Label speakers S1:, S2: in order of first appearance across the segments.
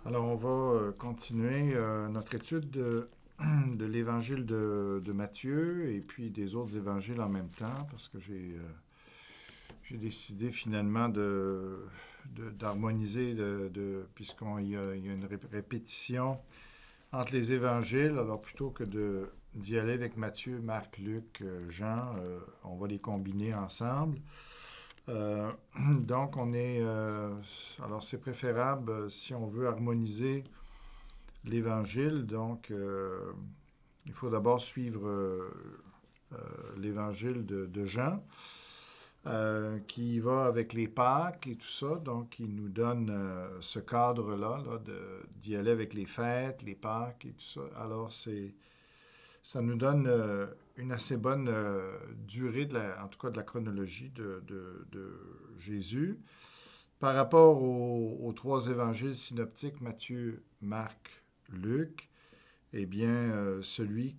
S1: Alors, on va continuer notre étude de l'évangile de Matthieu et puis des autres évangiles en même temps parce que j'ai décidé finalement d'harmoniser, il y a une répétition entre les évangiles. Alors, plutôt que d'y aller avec Matthieu, Marc, Luc, Jean, on va les combiner ensemble. Euh, donc, alors, c'est préférable si on veut harmoniser l'Évangile. Donc, il faut d'abord suivre l'Évangile de Jean, qui va avec les Pâques et tout ça. Donc, il nous donne ce cadre-là, d'y aller avec les fêtes, les Pâques et tout ça. Alors, ça nous donne une assez bonne durée, en tout cas de la chronologie de Jésus. Par rapport aux trois évangiles synoptiques, Matthieu, Marc, Luc, eh bien, celui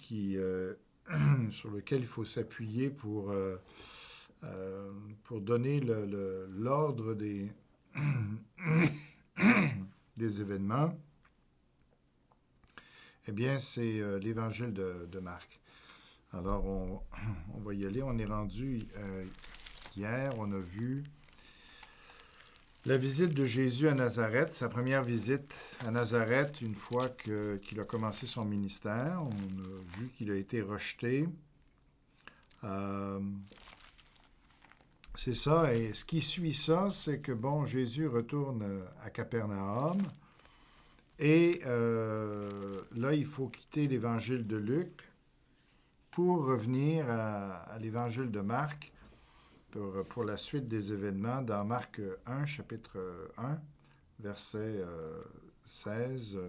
S1: sur lequel il faut s'appuyer pour donner l'ordre des événements, eh bien, c'est l'évangile de Marc. Alors, on va y aller. On est rendu hier, on a vu la visite de Jésus à Nazareth, sa première visite à Nazareth, une fois qu'il a commencé son ministère. On a vu qu'il a été rejeté. C'est ça, et ce qui suit ça, c'est que, bon, Jésus retourne à Capernaum, et là, il faut quitter l'évangile de Luc pour revenir à l'évangile de Marc, pour la suite des événements dans Marc 1, chapitre 1, verset 16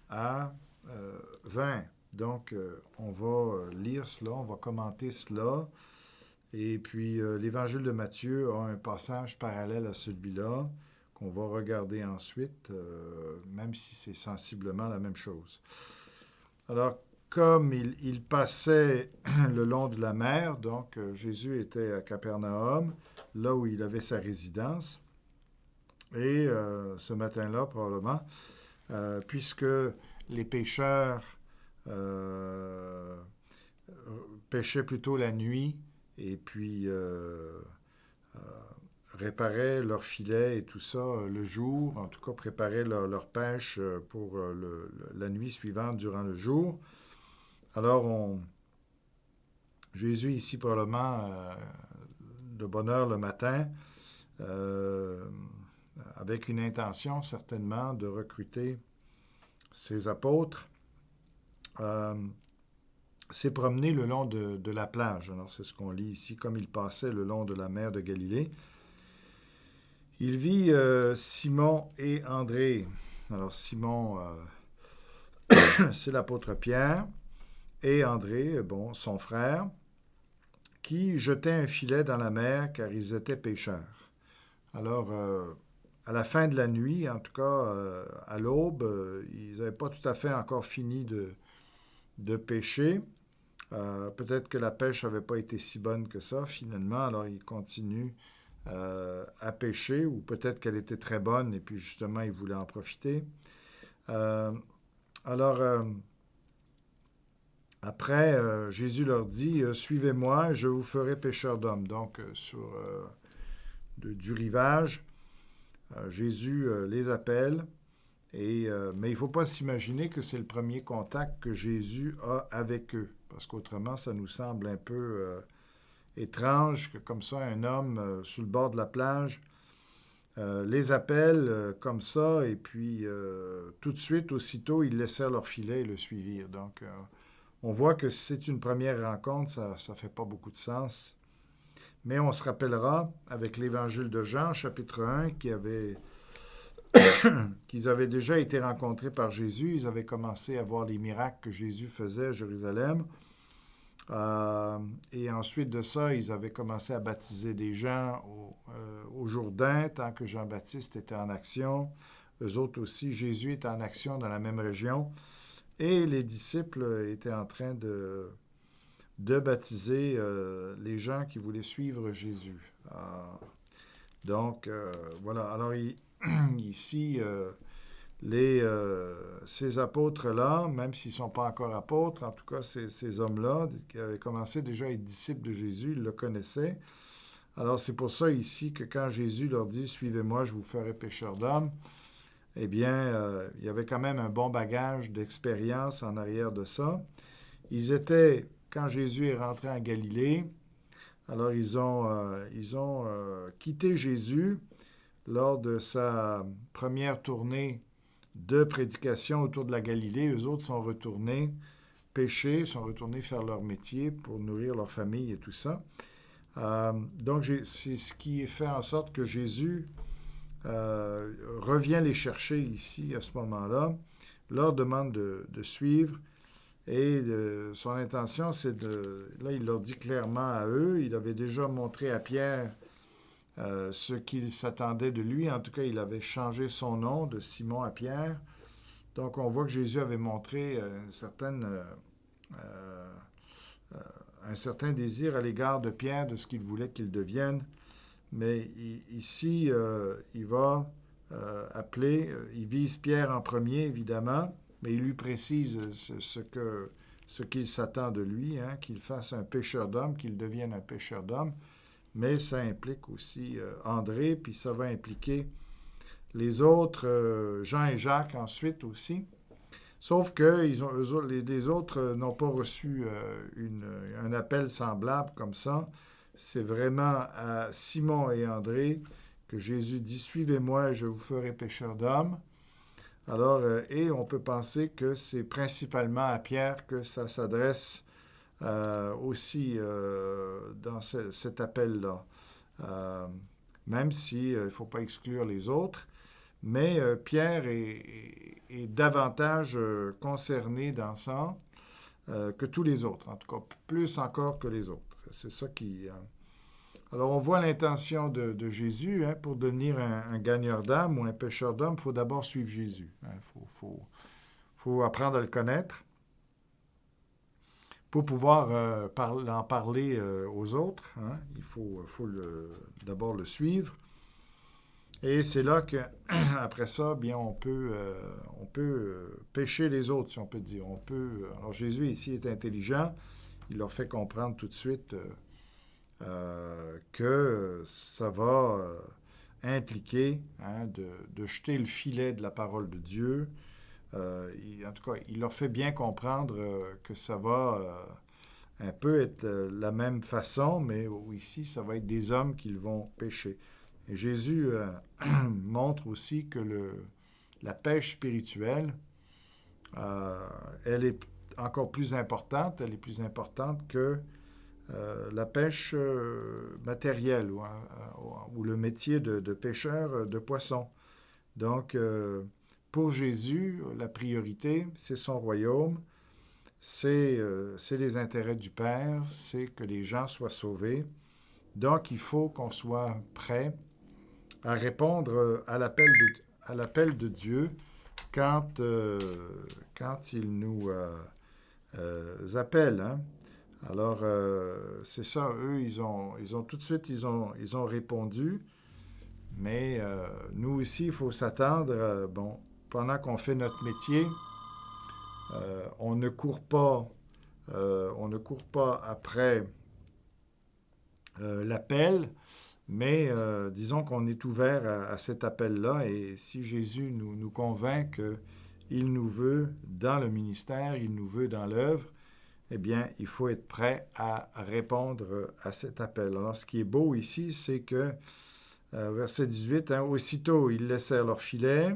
S1: à 20. Donc, on va lire cela, on va commenter cela. Et puis, l'évangile de Matthieu a un passage parallèle à celui-là qu'on va regarder ensuite, même si c'est sensiblement la même chose. Alors, comme il passait le long de la mer, donc Jésus était à Capernaum, là où il avait sa résidence. Et ce matin-là, probablement, puisque les pêcheurs pêchaient plutôt la nuit et puis réparaient leurs filets et tout ça le jour, en tout cas préparaient leur pêche pour la nuit suivante durant le jour. Alors, Jésus ici probablement de bonne heure le matin, euh, avec une intention certainement de recruter ses apôtres, s'est promené le long de la plage. Alors c'est ce qu'on lit ici, comme il passait le long de la mer de Galilée. Il vit Simon et André. Alors Simon, c'est l'apôtre Pierre, et André, bon, son frère, qui jetaient un filet dans la mer car ils étaient pêcheurs. Alors, à la fin de la nuit, en tout cas à l'aube, ils n'avaient pas tout à fait encore fini de pêcher. Peut-être que la pêche n'avait pas été si bonne que ça, finalement. Alors, ils continuent à pêcher, ou peut-être qu'elle était très bonne et puis justement, ils voulaient en profiter. Euh, alors, après, Jésus leur dit, suivez-moi, je vous ferai pêcheurs d'hommes. Donc, du rivage, Jésus les appelle, mais il ne faut pas s'imaginer que c'est le premier contact que Jésus a avec eux, parce qu'autrement, ça nous semble un peu étrange que comme ça, un homme sur le bord de la plage les appelle comme ça, et puis tout de suite, aussitôt, ils laissèrent leur filet et le suivirent. Donc, on voit que si c'est une première rencontre, ça ne fait pas beaucoup de sens. Mais on se rappellera, avec l'évangile de Jean, chapitre 1, qu'ils avaient déjà été rencontrés par Jésus. Ils avaient commencé à voir les miracles que Jésus faisait à Jérusalem. Et ensuite de ça, ils avaient commencé à baptiser des gens au Jourdain, tant que Jean-Baptiste était en action. Eux autres aussi, Jésus était en action dans la même région. Et les disciples étaient en train de baptiser les gens qui voulaient suivre Jésus. Donc, voilà. Alors, ici, ces apôtres-là, même s'ils ne sont pas encore apôtres, en tout cas, ces hommes-là, qui avaient commencé déjà à être disciples de Jésus, ils le connaissaient. Alors, c'est pour ça ici que quand Jésus leur dit « Suivez-moi, je vous ferai pécheurs d'hommes », eh bien, il y avait quand même un bon bagage d'expérience en arrière de ça. Ils étaient, quand Jésus est rentré en Galilée, alors ils ont quitté Jésus lors de sa première tournée de prédication autour de la Galilée. Eux autres sont retournés pêcher, sont retournés faire leur métier pour nourrir leur famille et tout ça. Donc, c'est ce qui fait en sorte que Jésus revient les chercher ici, à ce moment-là, leur demande de suivre. Et son intention, c'est de... Là, il leur dit clairement à eux, il avait déjà montré à Pierre ce qu'il s'attendait de lui. En tout cas, il avait changé son nom de Simon à Pierre. Donc, on voit que Jésus avait montré un certain désir à l'égard de Pierre, de ce qu'il voulait qu'il devienne. Mais ici, il va appeler, il vise Pierre en premier, évidemment, mais il lui précise ce qu'il s'attend de lui, hein, qu'il fasse un pêcheur d'hommes, qu'il devienne un pêcheur d'hommes. Mais ça implique aussi André, puis ça va impliquer les autres, Jean et Jacques ensuite aussi. Sauf que les autres n'ont pas reçu un appel semblable comme ça. C'est vraiment à Simon et André que Jésus dit « Suivez-moi et je vous ferai pécheurs d'hommes ». Alors, et on peut penser que c'est principalement à Pierre que ça s'adresse aussi dans cet appel-là. Même si il ne faut pas exclure les autres, mais Pierre est davantage concerné dans ça que tous les autres, en tout cas plus encore que les autres. C'est ça qui... Alors on voit l'intention de Jésus, hein, pour devenir un gagneur d'âme ou un pêcheur d'hommes, il faut d'abord suivre Jésus. Il faut apprendre à le connaître pour pouvoir en parler aux autres. Hein. Il faut d'abord le suivre. Et c'est là qu'après ça, bien, on peut pécher les autres, si on peut dire. Alors Jésus ici est intelligent. Il leur fait comprendre tout de suite que ça va impliquer, hein, de jeter le filet de la parole de Dieu. En tout cas, il leur fait bien comprendre que ça va un peu être la même façon, mais ici, ça va être des hommes qui vont pécher. Et Jésus montre aussi que la pêche spirituelle, elle est encore plus importante, elle est plus importante que la pêche matérielle ou le métier de pêcheur de poissons. Donc, pour Jésus, la priorité, c'est son royaume, c'est les intérêts du Père, c'est que les gens soient sauvés. Donc, il faut qu'on soit prêt à répondre à l'appel de Dieu quand il nous appelle. Hein. Alors, c'est ça, eux, ils ont tout de suite, ils ont répondu. Mais nous aussi, il faut s'attendre, pendant qu'on fait notre métier, on ne court pas après l'appel, mais disons qu'on est ouvert à cet appel-là, et si Jésus nous convainc qu'il nous veut dans le ministère, il nous veut dans l'œuvre, eh bien, il faut être prêt à répondre à cet appel. Alors, ce qui est beau ici, c'est que, verset 18, hein, « Aussitôt, ils laissèrent leur filet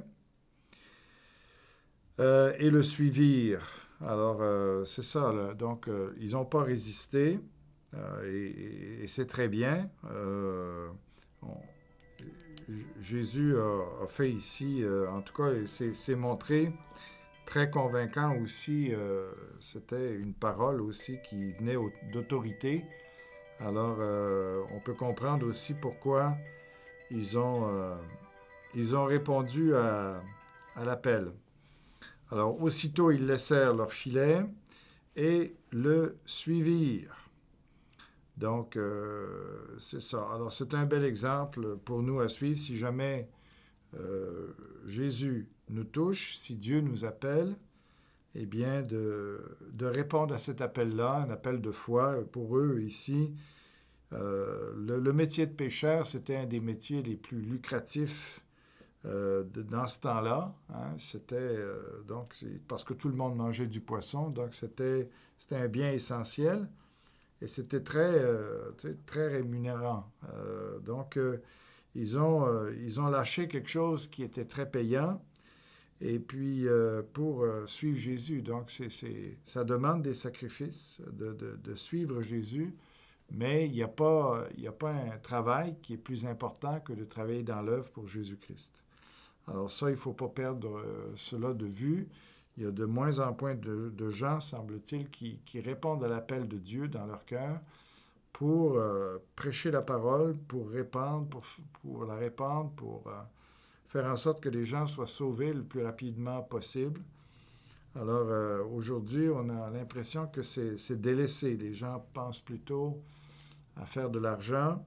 S1: et le suivirent. » Alors, c'est ça, là. Donc, ils n'ont pas résisté, et c'est très bien. Jésus a fait ici, en tout cas, c'est montré très convaincant aussi. C'était une parole aussi qui venait d'autorité. Alors, on peut comprendre aussi pourquoi ils ont répondu à l'appel. Alors, aussitôt, ils laissèrent leur filet et le suivirent. Donc, c'est ça. Alors, c'est un bel exemple pour nous à suivre. Si jamais Jésus nous touche, si Dieu nous appelle, eh bien, de répondre à cet appel-là, un appel de foi. Pour eux, ici, le métier de pêcheur, c'était un des métiers les plus lucratifs dans ce temps-là. Hein. C'était, parce que tout le monde mangeait du poisson, donc c'était un bien essentiel et c'était très rémunérant. Ils ont lâché quelque chose qui était très payant. Et puis, pour suivre Jésus, donc ça demande des sacrifices de suivre Jésus, mais il n'y a pas un travail qui est plus important que de travailler dans l'œuvre pour Jésus-Christ. Alors ça, il ne faut pas perdre cela de vue. Il y a de moins en moins de gens, semble-t-il, qui répondent à l'appel de Dieu dans leur cœur pour prêcher la parole, pour répandre, pour la répandre, pour faire en sorte que les gens soient sauvés le plus rapidement possible. Alors, aujourd'hui, on a l'impression que c'est délaissé. Les gens pensent plutôt à faire de l'argent,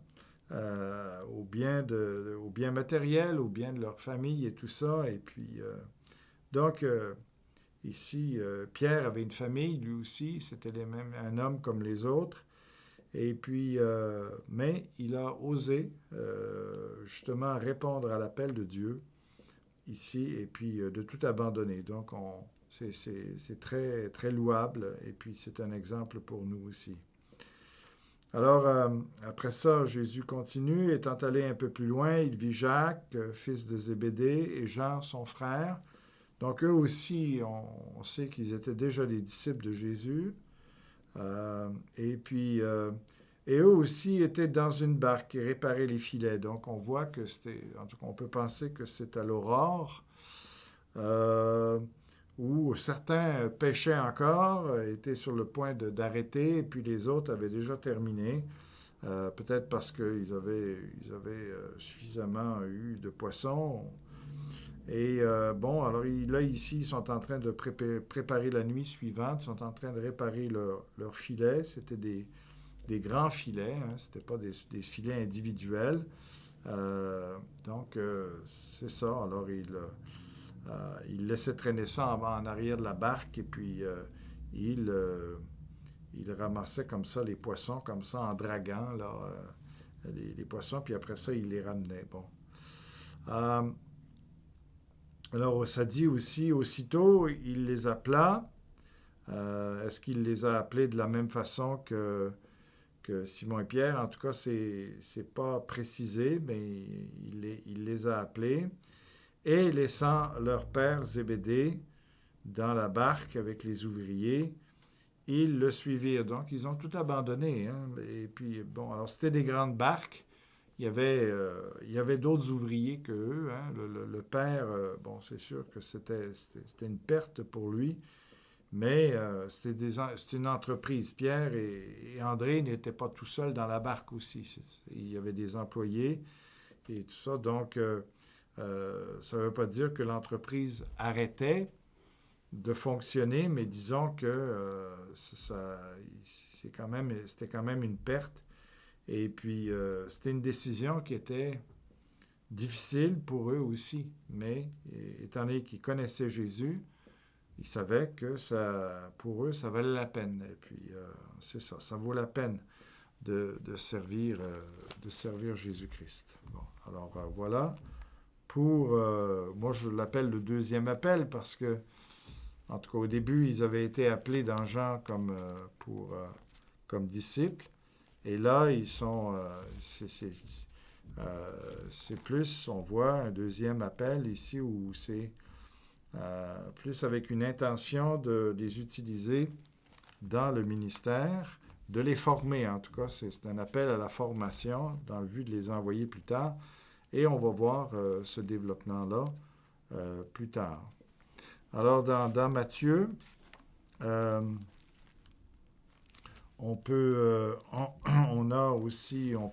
S1: au bien matériel, au bien de leur famille et tout ça. Et puis, ici, Pierre avait une famille, lui aussi. C'était un homme comme les autres. Et puis, mais il a osé justement répondre à l'appel de Dieu ici et puis de tout abandonner. Donc, c'est très, très louable et puis c'est un exemple pour nous aussi. Alors, après ça, Jésus continue. Étant allé un peu plus loin, il vit Jacques, fils de Zébédée, et Jean, son frère. Donc, eux aussi, on sait qu'ils étaient déjà des disciples de Jésus. Et eux aussi étaient dans une barque et réparaient les filets. Donc, on voit que en tout cas, on peut penser que c'est à l'aurore, où certains pêchaient encore, étaient sur le point d'arrêter, et puis les autres avaient déjà terminé. Peut-être parce qu'ils avaient suffisamment eu de poissons. Et alors là, ici, ils sont en train de préparer la nuit suivante. Ils sont en train de réparer leurs filets. C'était des grands filets. Hein, ce n'étaient pas des filets individuels. C'est ça. Alors, il laissait traîner ça en arrière de la barque. Et puis, il ramassait comme ça les poissons, comme ça, en draguant là, les poissons. Puis après ça, il les ramenait. Bon. Alors, ça dit aussi, aussitôt, il les appela. Est-ce qu'il les a appelés de la même façon que Simon et Pierre? En tout cas, c'est pas précisé, mais il les a appelés. Et laissant leur père Zébédée dans la barque avec les ouvriers, ils le suivirent. Donc, ils ont tout abandonné. Hein? Et puis, bon, alors c'était des grandes barques. Il y avait d'autres ouvriers qu'eux. Hein. Le père, c'est sûr que c'était une perte pour lui, mais c'était une entreprise. Pierre et André n'étaient pas tout seuls dans la barque aussi. Il y avait des employés et tout ça. Donc, ça ne veut pas dire que l'entreprise arrêtait de fonctionner, mais disons que c'était quand même une perte. Et puis, c'était une décision qui était difficile pour eux aussi. Mais, étant donné qu'ils connaissaient Jésus, ils savaient que pour eux, ça valait la peine. Et puis, c'est ça, ça vaut la peine de servir Jésus-Christ. Bon, alors, voilà. Moi, je l'appelle le deuxième appel parce que, en tout cas, au début, ils avaient été appelés dans Jean comme disciples. Et là, ils sont... c'est plus, on voit un deuxième appel ici où c'est plus avec une intention de les utiliser dans le ministère, de les former. En tout cas, c'est un appel à la formation dans le but de les envoyer plus tard. Et on va voir ce développement-là plus tard. Alors, dans Matthieu... on peut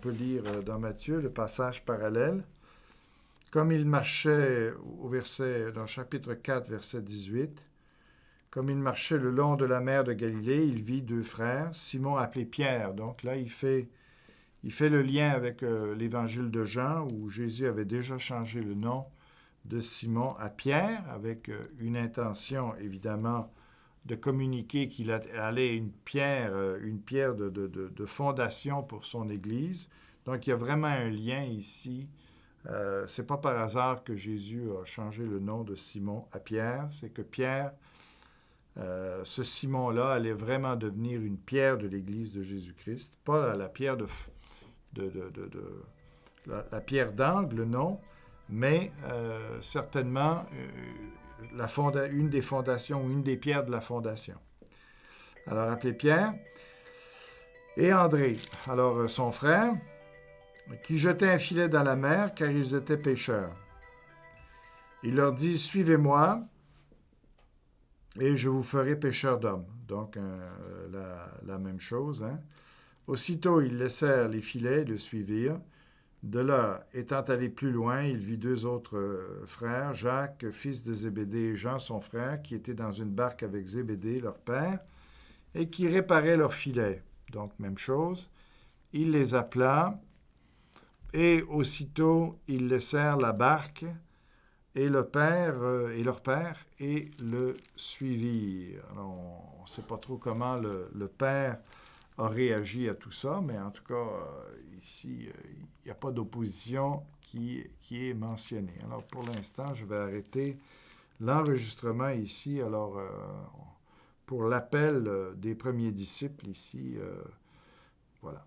S1: lire dans Matthieu le passage parallèle. Comme il marchait, dans chapitre 4, verset 18, comme il marchait le long de la mer de Galilée, il vit deux frères, Simon appelé Pierre. Donc là, il fait le lien avec l'évangile de Jean, où Jésus avait déjà changé le nom de Simon à Pierre, avec une intention, évidemment, de communiquer qu'il allait une pierre de fondation pour son Église. Donc, il y a vraiment un lien ici. C'est pas par hasard que Jésus a changé le nom de Simon à Pierre. C'est que Pierre, ce Simon-là, allait vraiment devenir une pierre de l'Église de Jésus-Christ. Pas la pierre la pierre d'angle, non, mais certainement une des fondations ou une des pierres de la fondation. Alors, appelez Pierre et André, alors son frère, qui jetaient un filet dans la mer car ils étaient pêcheurs. Il leur dit, « Suivez-moi et je vous ferai pêcheurs d'hommes. » Donc, la même chose. Hein? Aussitôt, ils laissèrent les filets et le suivirent. De là, étant allé plus loin, il vit deux autres frères, Jacques, fils de Zébédée, et Jean, son frère, qui étaient dans une barque avec Zébédée, leur père, et qui réparaient leurs filets. Donc, même chose. Il les appela, et aussitôt, ils laissèrent la barque et leur père et le suivirent. Alors, on ne sait pas trop comment le père a réagi à tout ça, mais en tout cas, ici, il n'y a pas d'opposition qui est mentionnée. Alors, pour l'instant, je vais arrêter l'enregistrement ici. Alors, pour l'appel des premiers disciples ici, voilà.